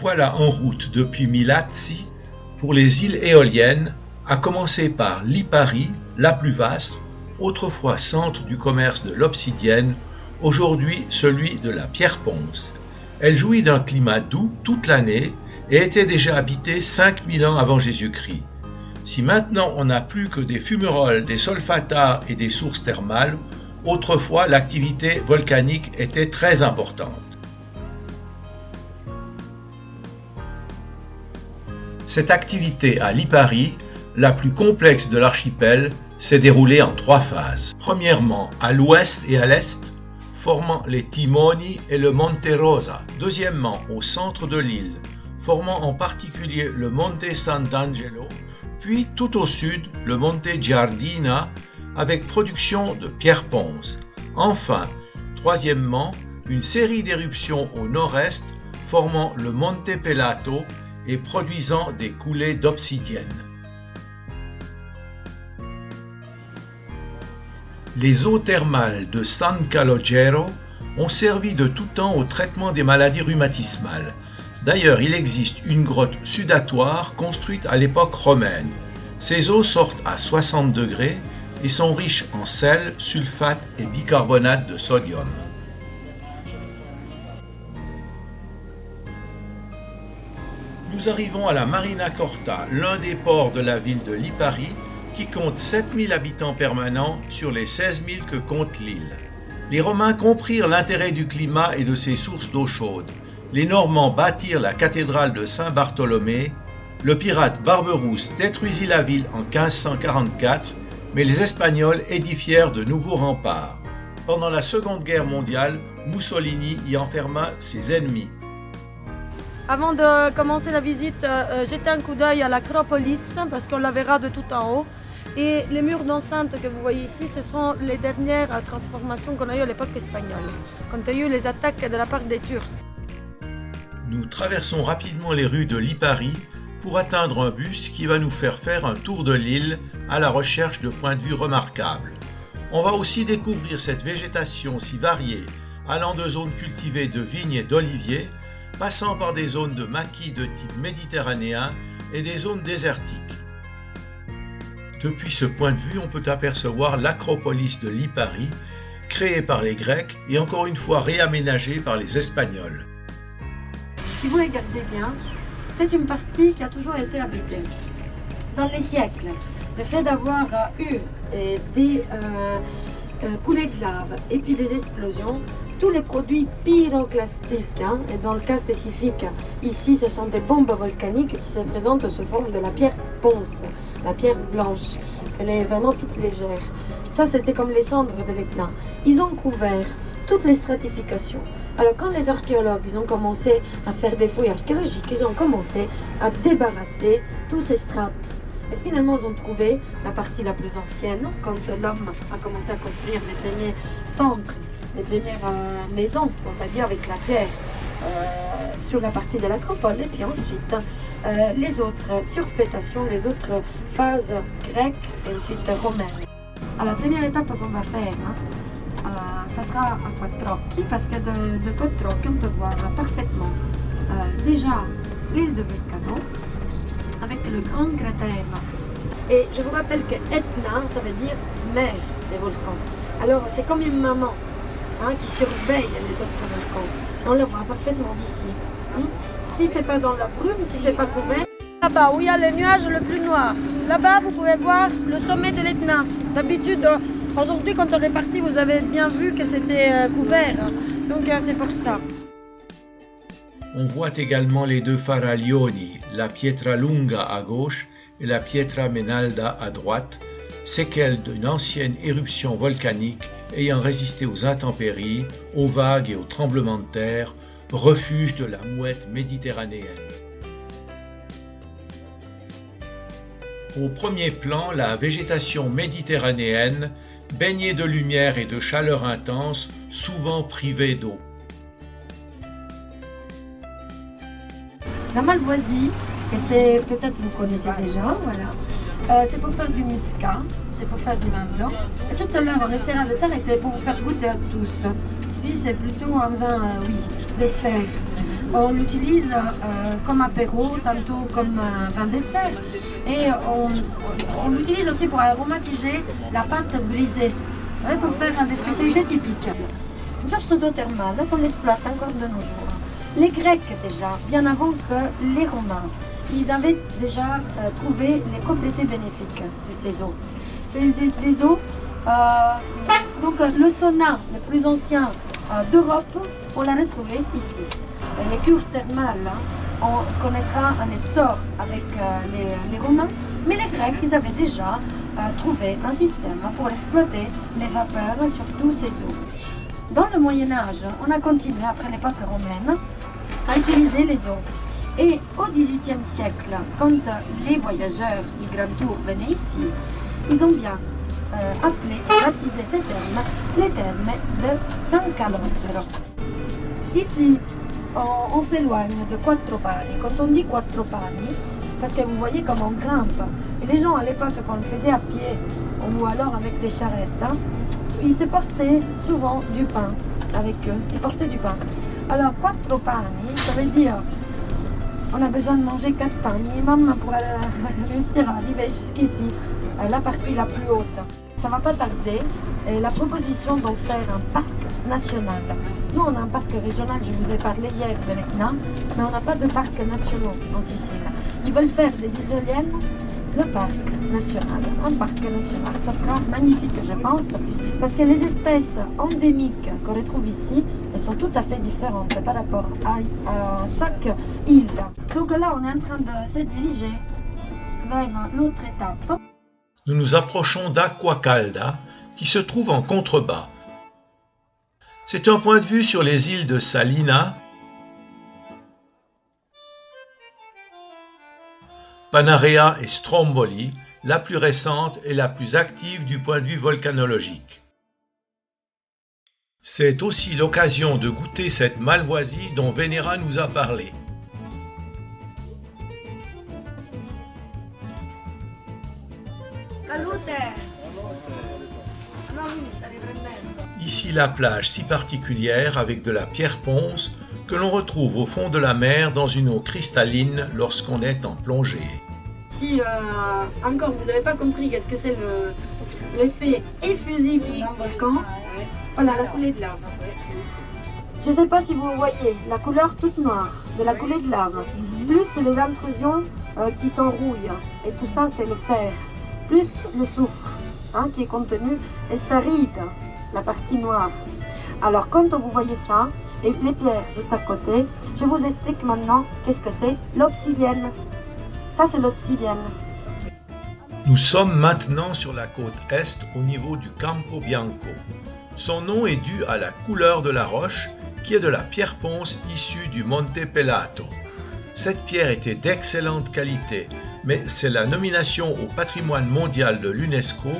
voilà en route depuis Milazzi pour les îles éoliennes, à commencer par Lipari, la plus vaste, autrefois centre du commerce de l'obsidienne, aujourd'hui celui de la pierre ponce. Elle jouit d'un climat doux toute l'année et était déjà habitée 5000 ans avant Jésus-Christ. Si maintenant on n'a plus que des fumerolles, des solfatars et des sources thermales, autrefois l'activité volcanique était très importante. Cette activité à Lipari, la plus complexe de l'archipel, s'est déroulée en 3 phases. Premièrement, à l'ouest et à l'est, formant les Timoni et le Monte Rosa. Deuxièmement, au centre de l'île, formant en particulier le Monte Sant'Angelo, puis tout au sud, le Monte Giardina, avec production de pierre ponce. Enfin, troisièmement, une série d'éruptions au nord-est, formant le Monte Pelato et produisant des coulées d'obsidienne. Les eaux thermales de San Calogero ont servi de tout temps au traitement des maladies rhumatismales. D'ailleurs, il existe une grotte sudatoire construite à l'époque romaine. Ces eaux sortent à 60 degrés et sont riches en sel, sulfate et bicarbonate de sodium. Nous arrivons à la Marina Corta, l'un des ports de la ville de Lipari, qui compte 7000 habitants permanents sur les 16 000 que compte l'île. Les Romains comprirent l'intérêt du climat et de ses sources d'eau chaude. Les Normands bâtirent la cathédrale de Saint-Bartholomé. Le pirate Barberousse détruisit la ville en 1544, mais les Espagnols édifièrent de nouveaux remparts. Pendant la Seconde Guerre mondiale, Mussolini y enferma ses ennemis. Avant de commencer la visite, jetez un coup d'œil à l'Acropolis parce qu'on la verra de tout en haut. Et les murs d'enceinte que vous voyez ici, ce sont les dernières transformations qu'on a eues à l'époque espagnole, quand il y a eu les attaques de la part des Turcs. Nous traversons rapidement les rues de Lipari pour atteindre un bus qui va nous faire un tour de l'île à la recherche de points de vue remarquables. On va aussi découvrir cette végétation si variée, allant de zones cultivées de vignes et d'oliviers, passant par des zones de maquis de type méditerranéen et des zones désertiques. Depuis ce point de vue, on peut apercevoir l'acropolis de Lipari, créée par les Grecs et encore une fois réaménagée par les Espagnols. Si vous regardez bien, c'est une partie qui a toujours été habitée. Dans les siècles, le fait d'avoir eu des coulées de lave et puis des explosions, tous les produits pyroclastiques, et dans le cas spécifique, ici ce sont des bombes volcaniques qui se présentent sous forme de la pierre ponce, la pierre blanche, elle est vraiment toute légère. Ça c'était comme les cendres de l'Etna. Ils ont couvert toutes les stratifications. Alors quand les archéologues ils ont commencé à faire des fouilles archéologiques, ils ont commencé à débarrasser tous ces strates. Et finalement, ils ont trouvé la partie la plus ancienne, quand l'homme a commencé à construire les premiers centres, les premières maisons, on va dire, avec la pierre sur la partie de l'acropole. Et puis ensuite, les autres surfétations, les autres phases grecques et ensuite romaines. Alors, la première étape qu'on va faire, ça sera à Quattro Occhi, parce que de Quattro Occhi, on peut voir parfaitement déjà l'île de Vulcano, avec le grand cratère. Et je vous rappelle que Etna, ça veut dire mère des volcans. Alors c'est comme une maman qui surveille les autres volcans. On le voit parfaitement d'ici. Si c'est pas dans la brume, si c'est pas couvert. Là-bas où il y a le nuage le plus noir, là-bas vous pouvez voir le sommet de l'Etna. D'habitude, aujourd'hui quand on est parti, vous avez bien vu que c'était couvert. Donc c'est pour ça. On voit également les 2 faraglioni, la Pietra Lunga à gauche et la Pietra Menalda à droite, séquelles d'une ancienne éruption volcanique ayant résisté aux intempéries, aux vagues et aux tremblements de terre, refuge de la mouette méditerranéenne. Au premier plan, la végétation méditerranéenne, baignée de lumière et de chaleur intense, souvent privée d'eau. La malvoisie, et c'est peut-être vous connaissez déjà, voilà. C'est pour faire du muscat, c'est pour faire du vin blanc. Et tout à l'heure, on essaiera de s'arrêter pour vous faire goûter à tous. Ici, c'est plutôt un vin, dessert. On l'utilise comme apéro, tantôt comme pain dessert. Et on l'utilise aussi pour aromatiser la pâte brisée. Ça va pour faire des spécialités typiques. Une source d'eau thermale qu'on exploite encore de nos jours. Les Grecs déjà, bien avant que les Romains, ils avaient déjà trouvé les propriétés bénéfiques de ces eaux. C'est des eaux, donc le sauna le plus ancien d'Europe, on l'a retrouvé ici. Les cures thermales, on connaîtra un essor avec les Romains, mais les Grecs, ils avaient déjà trouvé un système pour exploiter les vapeurs sur tous ces eaux. Dans le Moyen-Âge, on a continué, après l'époque romaine, à utiliser les eaux. Et au XVIIIe siècle, quand les voyageurs du Grand Tour venaient ici, ils ont bien appelé et baptisé ces termes les termes de San Calogero. Ici, on s'éloigne de Quattro Pani. Quand on dit Quattro Pani, parce que vous voyez comme on grimpe, et les gens à l'époque, quand on le faisait à pied, ou alors avec des charrettes, ils se portaient souvent du pain avec eux, ils portaient du pain. Alors, Quattro Pani, ça veut dire on a besoin de manger 4 pains minimum pour réussir à arriver jusqu'ici, la partie la plus haute. Ça ne va pas tarder. Et la proposition d'en faire un parc national. Nous, on a un parc régional, je vous ai parlé hier de l'Etna, mais on n'a pas de parc national en Sicile. Ils veulent faire des Italiennes le parc national, un parc national. Ça sera magnifique, je pense, parce que les espèces endémiques qu'on retrouve ici, elles sont tout à fait différentes par rapport à chaque île. Donc là, on est en train de se diriger vers l'autre étape. Nous nous approchons d'Acqua Calda, qui se trouve en contrebas. C'est un point de vue sur les îles de Salina, Panarea et Stromboli, la plus récente et la plus active du point de vue volcanologique. C'est aussi l'occasion de goûter cette malvoisie dont Venera nous a parlé. Ici la plage si particulière avec de la pierre ponce que l'on retrouve au fond de la mer dans une eau cristalline lorsqu'on est en plongée. Si encore vous n'avez pas compris qu'est-ce que c'est l'effet effusif d'un volcan, voilà la coulée de lave. Je ne sais pas si vous voyez la couleur toute noire de la coulée de lave, plus les intrusions qui sont rouilles, et tout ça c'est le fer, plus le soufre qui est contenu, et ça ride la partie noire. Alors quand vous voyez ça, et les pierres juste à côté, je vous explique maintenant qu'est-ce que c'est l'obsidienne. Ça c'est l'obsidienne. Nous sommes maintenant sur la côte est au niveau du Campo Bianco. Son nom est dû à la couleur de la roche qui est de la pierre ponce issue du Monte Pelato. Cette pierre était d'excellente qualité, mais c'est la nomination au patrimoine mondial de l'UNESCO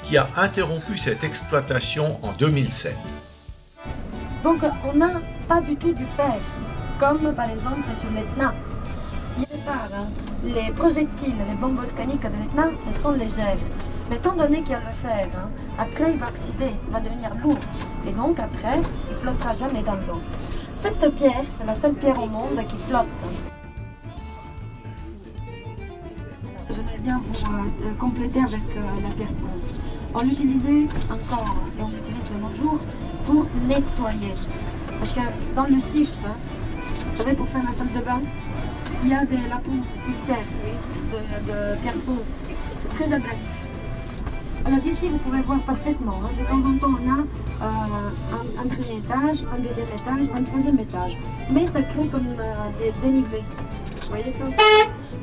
qui a interrompu cette exploitation en 2007. Donc on n'a pas du tout du fer, comme par exemple sur l'Etna. Les projectiles, les bombes volcaniques de l'Etna, elles sont légères. Mais étant donné qu'il y a le fer, après il va oxyder, il va devenir lourd. Et donc après, il ne flottera jamais dans l'eau. Cette pierre, c'est la seule pierre au monde qui flotte. J'aimerais bien vous compléter avec la pierre ponce. On l'utilisait encore et on l'utilise de nos jours pour nettoyer. Parce que dans le sif, vous savez, pour faire la salle de bain, il y a la poudre poussière de pierre ponce. C'est très abrasif. Alors d'ici, vous pouvez voir parfaitement. De temps en temps, on a un premier étage, un deuxième étage, un troisième étage. Mais ça crée comme des dénivelés. Vous voyez ça?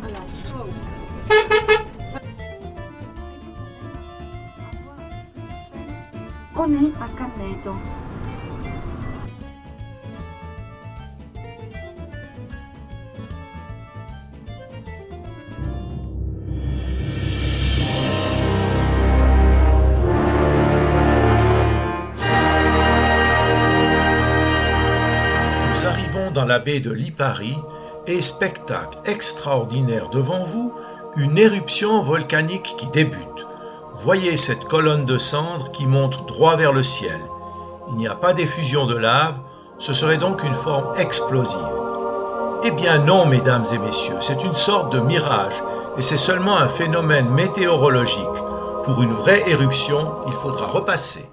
Voilà. On est à Canneto. Nous arrivons dans la baie de Lipari et spectacle extraordinaire devant vous, une éruption volcanique qui débute. Voyez cette colonne de cendres qui monte droit vers le ciel. Il n'y a pas d'effusion de lave, ce serait donc une forme explosive. Eh bien non, mesdames et messieurs, c'est une sorte de mirage et c'est seulement un phénomène météorologique. Pour une vraie éruption, il faudra repasser.